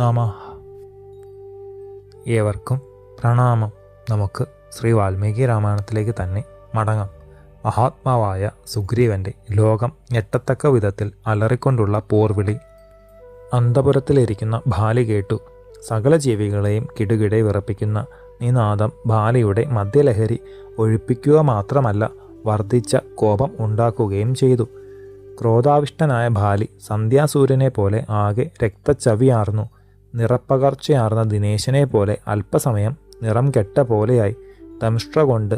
നമഃ. ഏവർക്കും പ്രണാമം. നമുക്ക് ശ്രീ വാൽമീകി രാമായണത്തിലേക്ക് തന്നെ മടങ്ങാം. മഹാത്മാവായ സുഗ്രീവൻ്റെ ലോകം ഞെട്ടത്തക്ക വിധത്തിൽ അലറിക്കൊണ്ടുള്ള പോർവിളി അന്തപുരത്തിലിരിക്കുന്ന ബാലി കേട്ടു. സകല ജീവികളെയും കിടുകിടെ വിറപ്പിക്കുന്ന നിനാദം ബാലിയുടെ മദ്യലഹരി ഒഴിപ്പിക്കുക മാത്രമല്ല, വർദ്ധിച്ച കോപം ഉണ്ടാക്കുകയും ചെയ്തു. ക്രോധാവിഷ്ടനായ ബാലി സന്ധ്യാസൂര്യനെ പോലെ ആകെ രക്തച്ചവിയാർന്നു. നിറപ്പകർച്ചയാർന്ന ദിനേശനെ പോലെ അല്പസമയം നിറം കെട്ട പോലെയായി. ദംഷ്ട്ര കൊണ്ട്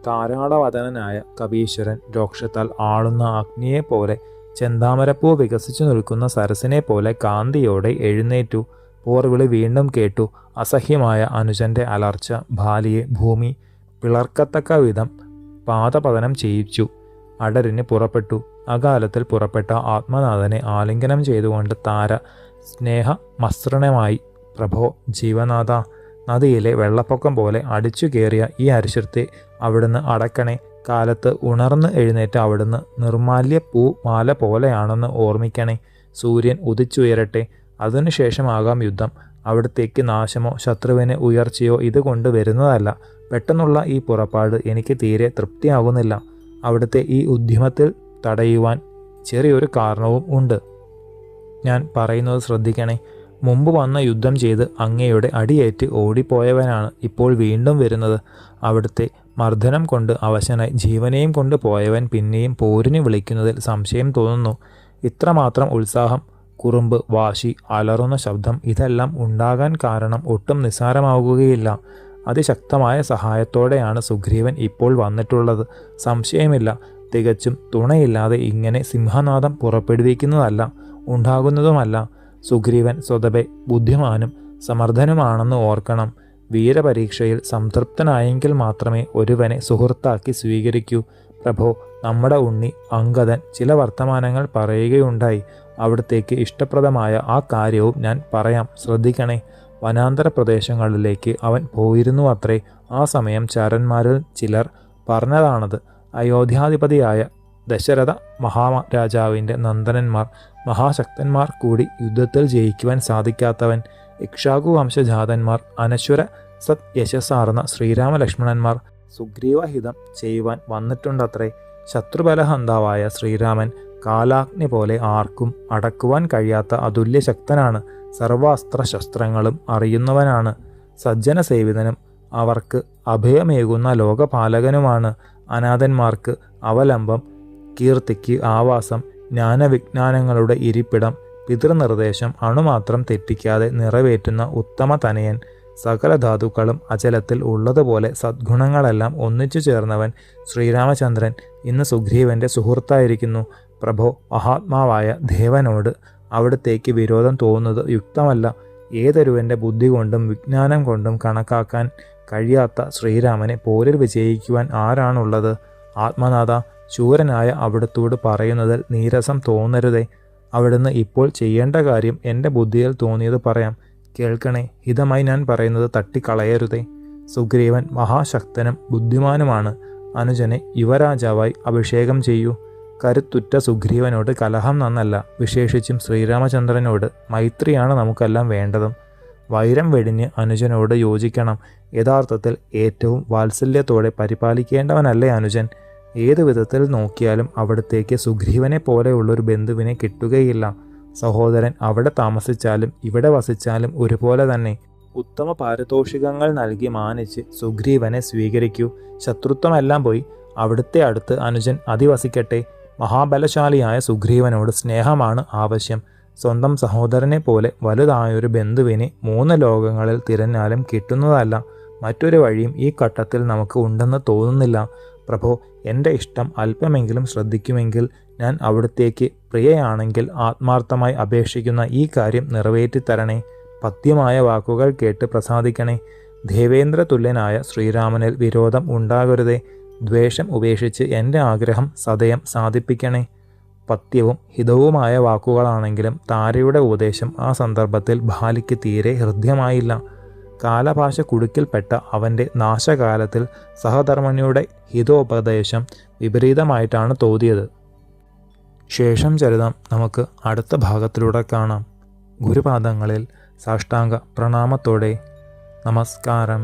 താരാളവദനായ കപീശ്വരൻ രോക്ഷത്താൽ ആളുന്ന അഗ്നിയെപ്പോലെ, ചെന്താമരപ്പൂ വികസിച്ചു നിൽക്കുന്ന സരസിനെ പോലെ കാന്തിയോടെ എഴുന്നേറ്റു. പോർവിളി വീണ്ടും കേട്ടു. അസഹ്യമായ അനുജന്റെ അലർച്ച ബാലിയെ ഭൂമി പിളർക്കത്തക്ക വിധം പാദപതനം ചെയ്യിച്ചു. അടരിന് പുറപ്പെട്ടു. അകാലത്തിൽ പുറപ്പെട്ട ആത്മനാഥനെ ആലിംഗനം ചെയ്തുകൊണ്ട് താര സ്നേഹമസൃണമായി, പ്രഭോ ജീവനാഥ, നദിയിലെ വെള്ളപ്പൊക്കം പോലെ അടിച്ചു കയറിയ ഈ അരിശത്തെ അവിടുന്ന് അടക്കണേ. കാലത്ത് ഉണർന്ന് എഴുന്നേറ്റ് അവിടുന്ന് നിർമാല്യ പൂ മാല പോലെയാണെന്ന് ഓർമ്മിക്കണേ. സൂര്യൻ ഉദിച്ചുയരട്ടെ, അതിനുശേഷമാകാം യുദ്ധം. അവിടത്തേക്ക് നാശമോ ശത്രുവിന് ഉയർച്ചയോ ഇതുകൊണ്ട് വരുന്നതല്ല. പെട്ടെന്നുള്ള ഈ പുറപ്പാട് എനിക്ക് തീരെ തൃപ്തിയാകുന്നില്ല. അവിടുത്തെ ഈ ഉദ്യമത്തിൽ തടയുവാൻ ചെറിയൊരു കാരണവും ഉണ്ട്. ഞാൻ പറയുന്നത് ശ്രദ്ധിക്കണേ. മുമ്പ് വന്ന യുദ്ധം ചെയ്ത് അങ്ങയുടെ അടിയേറ്റ് ഓടിപ്പോയവനാണ് ഇപ്പോൾ വീണ്ടും വരുന്നത്. അവിടുത്തെ മർദ്ദനം കൊണ്ട് അവശനായി ജീവനെയും കൊണ്ട് പോയവൻ പിന്നെയും പോരിന് വിളിക്കുന്നതിൽ സംശയം തോന്നുന്നു. ഇത്രമാത്രം ഉത്സാഹം, കുറുമ്പ്, വാശി, അലറുന്ന ശബ്ദം ഇതെല്ലാം ഉണ്ടാകാൻ കാരണം ഒട്ടും നിസ്സാരമാവുകയില്ല. അതിശക്തമായ സഹായത്തോടെയാണ് സുഗ്രീവൻ ഇപ്പോൾ വന്നിട്ടുള്ളത്. സംശയമില്ല. തികച്ചും തുണയില്ലാതെ ഇങ്ങനെ സിംഹനാദം പുറപ്പെടുവിക്കുന്നതല്ല, ഉണ്ടാകുന്നതുമല്ല. സുഗ്രീവൻ സ്വതവേ ബുദ്ധിമാനും സമർത്ഥനുമാണെന്ന് ഓർക്കണം. വീരപരീക്ഷയിൽ സംതൃപ്തനായെങ്കിൽ മാത്രമേ ഒരുവനെ സുഹൃത്താക്കി സ്വീകരിക്കൂ. പ്രഭോ, നമ്മുടെ ഉണ്ണി അംഗദൻ ചില വർത്തമാനങ്ങൾ പറയുകയുണ്ടായി. അവിടത്തേക്ക് ഇഷ്ടപ്രദമായ ആ കാര്യവും ഞാൻ പറയാം, ശ്രദ്ധിക്കണേ. വനാന്തര പ്രദേശങ്ങളിലേക്ക് അവൻ പോയിരുന്നു അത്രേ. ആ സമയം ചാരന്മാരിൽ ചിലർ പറഞ്ഞതാണത്. അയോധ്യാധിപതിയായ ദശരഥ മഹാരാജാവിൻ്റെ നന്ദനന്മാർ, മഹാശക്തന്മാർ കൂടി യുദ്ധത്തിൽ ജയിക്കുവാൻ സാധിക്കാത്തവൻ, ഇക്ഷ്വാകു വംശജാതന്മാർ, അനശ്വര സത് യശസ്സാർന്ന ശ്രീരാമലക്ഷ്മണന്മാർ സുഗ്രീവഹിതം ചെയ്യുവാൻ വന്നിട്ടുണ്ടത്രേ. ശത്രുബലഹന്താവായ ശ്രീരാമൻ കാലാഗ്നി പോലെ ആർക്കും അടക്കുവാൻ കഴിയാത്ത അതുല്യശക്തനാണ്. സർവാസ്ത്രശസ്ത്രങ്ങളും അറിയുന്നവനാണ്. സജ്ജന സേവിതനും അവർക്ക് അഭയമേകുന്ന ലോകപാലകനുമാണ്. അനാഥന്മാർക്ക് അവലംബം, കീർത്തിക്ക് ആവാസം, ജ്ഞാനവിജ്ഞാനങ്ങളുടെ ഇരിപ്പിടം, പിതൃനിർദ്ദേശം അണുമാത്രം തെറ്റിക്കാതെ നിറവേറ്റുന്ന ഉത്തമ തനയൻ, സകല ധാതുക്കളും അചലത്തിൽ ഉള്ളതുപോലെ സദ്ഗുണങ്ങളെല്ലാം ഒന്നിച്ചു ചേർന്നവൻ ശ്രീരാമചന്ദ്രൻ ഇന്ന് സുഗ്രീവൻ്റെ സുഹൃത്തായിരിക്കുന്നു. പ്രഭോ, മഹാത്മാവായ ദേവനോട് അവിടത്തേക്ക് വിരോധം തോന്നുന്നത് യുക്തമല്ല. ഏതൊരുവൻ്റെ ബുദ്ധി കൊണ്ടും വിജ്ഞാനം കൊണ്ടും കണക്കാക്കാൻ കഴിയാത്ത ശ്രീരാമനെ പോരിൽ വിജയിക്കുവാൻ ആരാണുള്ളത്? ആത്മനാഥ, ശൂരനായ അവിടുത്തോട് പറയുന്നതിൽ നീരസം തോന്നരുതേ. അവിടുന്ന് ഇപ്പോൾ ചെയ്യേണ്ട കാര്യം എൻ്റെ ബുദ്ധിയിൽ തോന്നിയത് പറയാം, കേൾക്കണേ. ഹിതമായി ഞാൻ പറയുന്നത് തട്ടിക്കളയരുതേ. സുഗ്രീവൻ മഹാശക്തനും ബുദ്ധിമാനുമാണ്. അനുജനെ യുവരാജാവായി അഭിഷേകം ചെയ്യൂ. കരുത്തുറ്റ സുഗ്രീവനോട് കലഹം നന്നല്ല, വിശേഷിച്ചും ശ്രീരാമചന്ദ്രനോട് മൈത്രിയാണ് നമുക്കെല്ലാം വേണ്ടതും. വൈരം വെടിഞ്ഞ് അനുജനോട് യോജിക്കണം. യഥാർത്ഥത്തിൽ ഏറ്റവും വാത്സല്യത്തോടെ പരിപാലിക്കേണ്ടവനല്ലേ അനുജൻ? ഏതു വിധത്തിൽ നോക്കിയാലും അവിടത്തേക്ക് സുഗ്രീവനെ പോലെയുള്ളൊരു ബന്ധുവിനെ കിട്ടുകയില്ല. സഹോദരൻ അവിടെ താമസിച്ചാലും ഇവിടെ വസിച്ചാലും ഒരുപോലെ തന്നെ. ഉത്തമ പാരിതോഷികങ്ങൾ നൽകി മാനിച്ച് സുഗ്രീവനെ സ്വീകരിക്കൂ. ശത്രുത്വമെല്ലാം പോയി അവിടുത്തെ അടുത്ത് അനുജൻ അധിവസിക്കട്ടെ. മഹാബലശാലിയായ സുഗ്രീവനോട് സ്നേഹമാണ് ആവശ്യം. സ്വന്തം സഹോദരനെ പോലെ വലുതായൊരു ബന്ധുവിനെ 3 ലോകങ്ങളിൽ തിരഞ്ഞാലും കിട്ടുന്നതല്ല. മറ്റൊരു വഴിയും ഈ ഘട്ടത്തിൽ നമുക്ക് ഉണ്ടെന്ന് തോന്നുന്നില്ല. പ്രഭോ, എൻ്റെ ഇഷ്ടം അല്പമെങ്കിലും ശ്രദ്ധിക്കുമെങ്കിൽ ഞാൻ അവിടുത്തേക്ക് പ്രിയയാണെങ്കിൽ ആത്മാർത്ഥമായി അപേക്ഷിക്കുന്ന ഈ കാര്യം നിറവേറ്റിത്തരണേ. പഥ്യമായ വാക്കുകൾ കേട്ട് പ്രസാദിക്കണേ. ദേവേന്ദ്രതുല്യനായ ശ്രീരാമനിൽ വിരോധം ഉണ്ടാകരുതേ. ദ്വേഷം ഉപേക്ഷിച്ച് എൻ്റെ ആഗ്രഹം സദയം സാധിപ്പിക്കണേ. പഥ്യവും ഹിതവുമായ വാക്കുകളാണെങ്കിലും താരയുടെ ഉപദേശം ആ സന്ദർഭത്തിൽ ബാലിക്ക് തീരെ ഹൃദ്യമായില്ല. കാലഭാഷ കുടുക്കിൽപ്പെട്ട അവൻ്റെ നാശകാലത്തിൽ സഹധർമ്മനിയുടെ ഹിതോപദേശം വിപരീതമായിട്ടാണ് തോന്നിയത്. ശേഷം ചരിതം നമുക്ക് അടുത്ത ഭാഗത്തിലൂടെ കാണാം. ഗുരുപാദങ്ങളിൽ സാഷ്ടാംഗ പ്രണാമത്തോടെ നമസ്കാരം.